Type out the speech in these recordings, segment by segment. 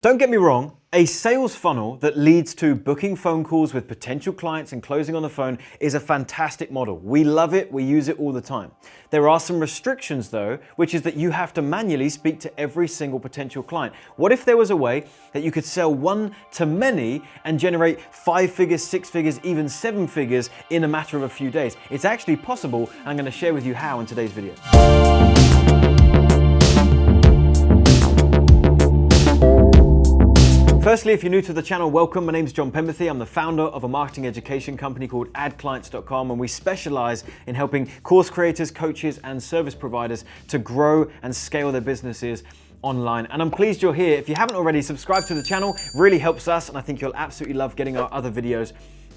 Don't get me wrong, a sales funnel that leads to booking phone calls with potential clients and closing on the phone is a fantastic model. We love it, we use it all the time. There are some restrictions though, which is that you have to manually speak to every single potential client. What if there was a way that you could sell one to many and generate 5 figures, 6 figures, even 7 figures in a matter of a few days? It's actually possible, and I'm going to share with you how in today's video. Firstly, if you're new to the channel, welcome. My name is Penberthy. I'm the founder of a marketing education company called AdClients.com, and we specialize in helping course creators, coaches, and service providers to grow and scale their businesses online. And I'm pleased you're here. If you haven't already, subscribe to the channel. Really helps us, and I think you'll absolutely love getting our other videos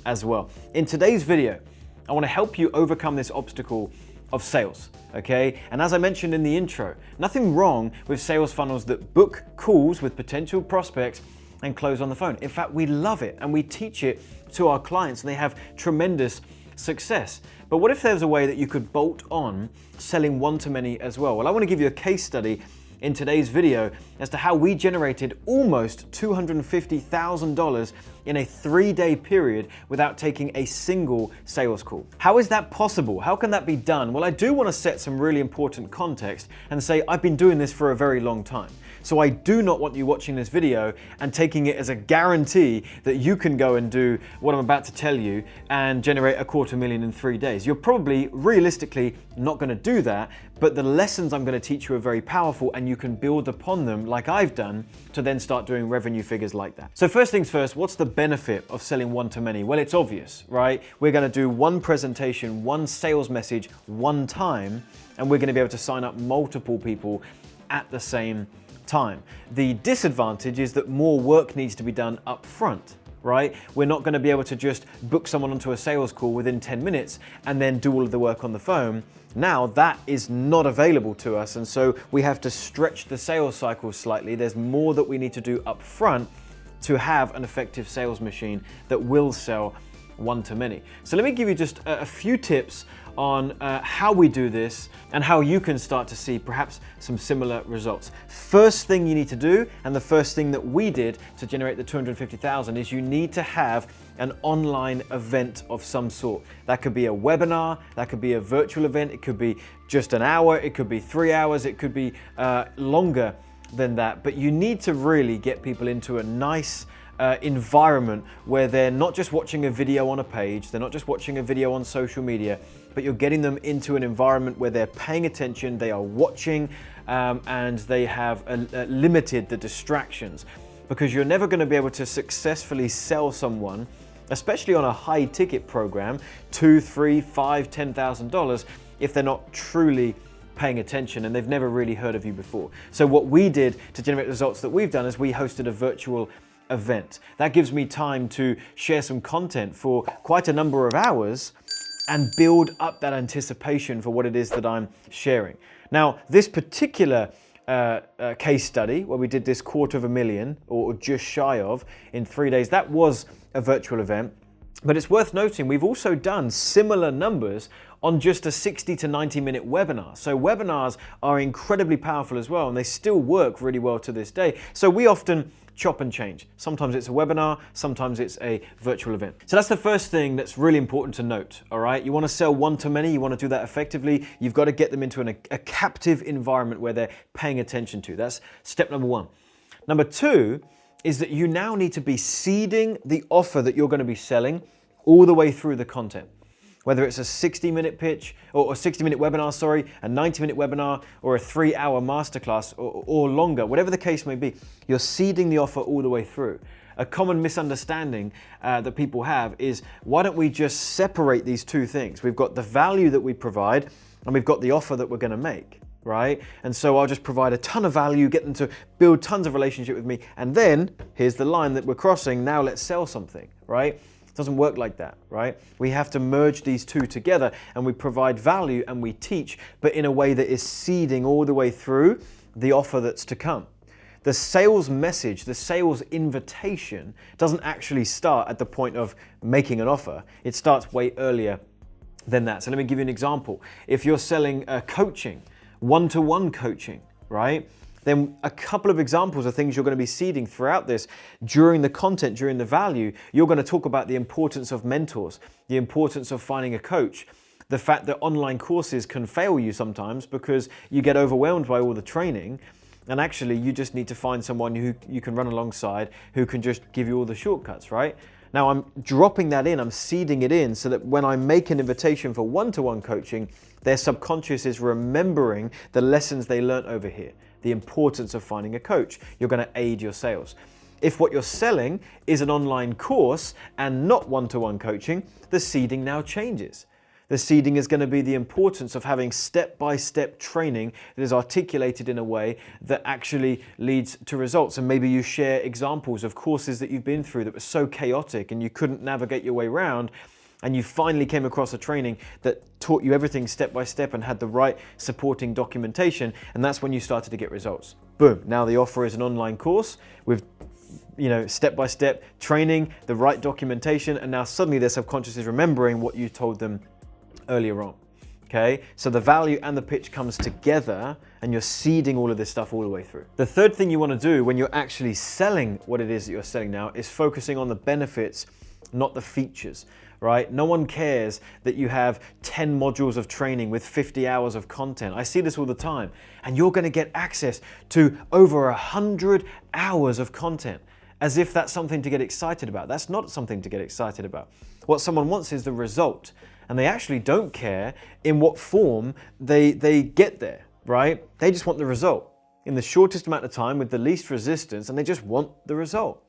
as well. In today's video, I want to help you overcome this obstacle of sales, okay? And as I mentioned in the intro, nothing wrong with sales funnels that book calls with potential prospects and close on the phone. In fact, we love it and we teach it to our clients and they have tremendous success. But what if there's a way that you could bolt on selling one-to-many as well? Well, I want to give you a case study in today's video as to how we generated almost $250,000 in a 3-day period without taking a single sales call. How is that possible? How can that be done? Well, I do want to set some really important context and say I've been doing this for a very long time. So I do not want you watching this video and taking it as a guarantee that you can go and do what I'm about to tell you and generate $250,000 in 3 days. You're probably realistically not going to do that, but the lessons I'm going to teach you are very powerful and you can build upon them like I've done to then start doing revenue figures like that. So first things first, what's the benefit of selling one-to-many? Well, it's obvious, right? We're going to do one presentation, one sales message, one time, and we're going to be able to sign up multiple people at the same time. The disadvantage is that more work needs to be done up front, right? We're not going to be able to just book someone onto a sales call within 10 minutes and then do all of the work on the phone. Now that is not available to us, and so we have to stretch the sales cycle slightly. There's more that we need to do up front to have an effective sales machine that will sell one-to-many. So let me give you just a few tips on how we do this and how you can start to see perhaps some similar results. First thing you need to do, and the first thing that we did to generate the 250,000, is you need to have an online event of some sort. That could be a webinar, that could be a virtual event, it could be just an hour, it could be 3 hours, it could be longer than that. But you need to really get people into a nice environment where they're not just watching a video on a page, they're not just watching a video on social media, but you're getting them into an environment where they're paying attention, they are watching, and they have limited the distractions. Because you're never going to be able to successfully sell someone, especially on a high ticket program, $2,000, $3,000, $5,000, $10,000, if they're not truly paying attention and they've never really heard of you before. So what we did to generate results that we've done is we hosted a virtual event. That gives me time to share some content for quite a number of hours and build up that anticipation for what it is that I'm sharing. Now, this particular case study where we did this $250,000 or just shy of in 3 days, that was a virtual event. But it's worth noting we've also done similar numbers on just a 60 to 90 minute webinar. So webinars are incredibly powerful as well, and they still work really well to this day. So we often chop and change. Sometimes it's a webinar, sometimes it's a virtual event. So that's the first thing that's really important to note, all right? You want to sell one-to-many, you want to do that effectively, you've got to get them into a captive environment where they're paying attention to. That's step number one. Number two is that you now need to be seeding the offer that you're going to be selling all the way through the content. Whether it's a 60-minute pitch or a 60-minute webinar, sorry, a 90-minute webinar or a 3-hour masterclass or longer, whatever the case may be, you're seeding the offer all the way through. A common misunderstanding that people have is, why don't we just separate these two things? We've got the value that we provide and we've got the offer that we're going to make, right? And so I'll just provide a ton of value, get them to build tons of relationship with me, and then here's the line that we're crossing, now let's sell something, right? It doesn't work like that, right? We have to merge these two together, and we provide value and we teach, but in a way that is seeding all the way through the offer that's to come. The sales message, the sales invitation doesn't actually start at the point of making an offer. It starts way earlier than that. So let me give you an example. If you're selling coaching, one-to-one coaching, right? then a couple of examples of things you're going to be seeding throughout this. During the content, during the value, you're going to talk about the importance of mentors, the importance of finding a coach, the fact that online courses can fail you sometimes because you get overwhelmed by all the training, and actually you just need to find someone who you can run alongside who can just give you all the shortcuts, right? Now I'm dropping that in, I'm seeding it in so that when I make an invitation for one-to-one coaching, their subconscious is remembering the lessons they learned over here, the importance of finding a coach. You're going to aid your sales. If what you're selling is an online course and not one-to-one coaching, the seeding now changes. The seeding is going to be the importance of having step-by-step training that is articulated in a way that actually leads to results. And maybe you share examples of courses that you've been through that were so chaotic and you couldn't navigate your way around, and you finally came across a training that taught you everything step by step and had the right supporting documentation, and that's when you started to get results. Boom, now the offer is an online course with step-by-step training, the right documentation, and now suddenly their subconscious is remembering what you told them earlier on. Okay, so the value and the pitch comes together and you're seeding all of this stuff all the way through. The third thing you want to do when you're actually selling what it is that you're selling now is focusing on the benefits, not the features, right? No one cares that you have 10 modules of training with 50 hours of content. I see this all the time, and you're going to get access to over 100 hours of content as if that's something to get excited about. That's not something to get excited about. What someone wants is the result, and they actually don't care in what form they get there, right? They just want the result in the shortest amount of time with the least resistance, and they just want the result.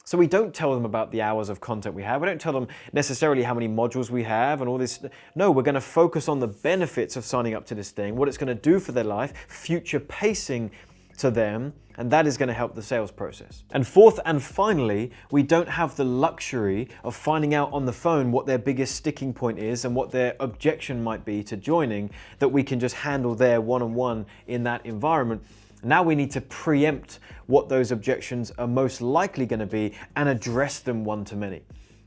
So we don't tell them about the hours of content we have. We don't tell them necessarily how many modules we have and all this. No, we're going to focus on the benefits of signing up to this thing, what it's going to do for their life, future pacing to them, and that is going to help the sales process. And fourth and finally, we don't have the luxury of finding out on the phone what their biggest sticking point is and what their objection might be to joining, that we can just handle there one-on-one in that environment. Now we need to preempt what those objections are most likely going to be and address them one-to-many.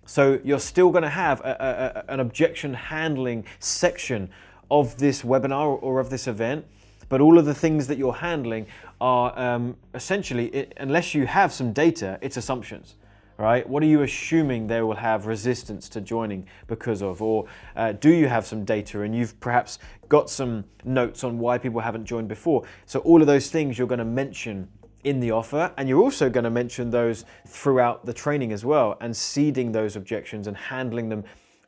So you're still going to have an objection handling section of this webinar or of this event, but all of the things that you're handling are essentially, unless you have some data, it's assumptions. Right? What are you assuming they will have resistance to joining because of? Or do you have some data and you've perhaps got some notes on why people haven't joined before? So all of those things you're going to mention in the offer, and you're also going to mention those throughout the training as well, and seeding those objections and handling them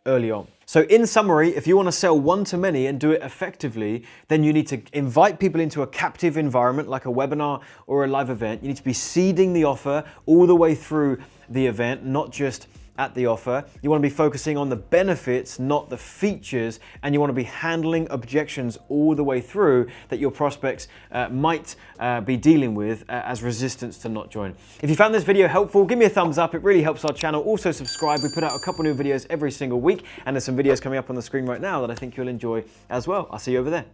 early on. So in summary, if you want to sell one-to-many and do it effectively, then you need to invite people into a captive environment like a webinar or a live event. You need to be seeding the offer all the way through the event, not just at the offer. You want to be focusing on the benefits, not the features, and you want to be handling objections all the way through that your prospects might be dealing with as resistance to not join. If you found this video helpful, give me a thumbs up. It really helps our channel. Also subscribe. We put out a couple new videos every single week, and there's some videos coming up on the screen right now that I think you'll enjoy as well. I'll see you over there.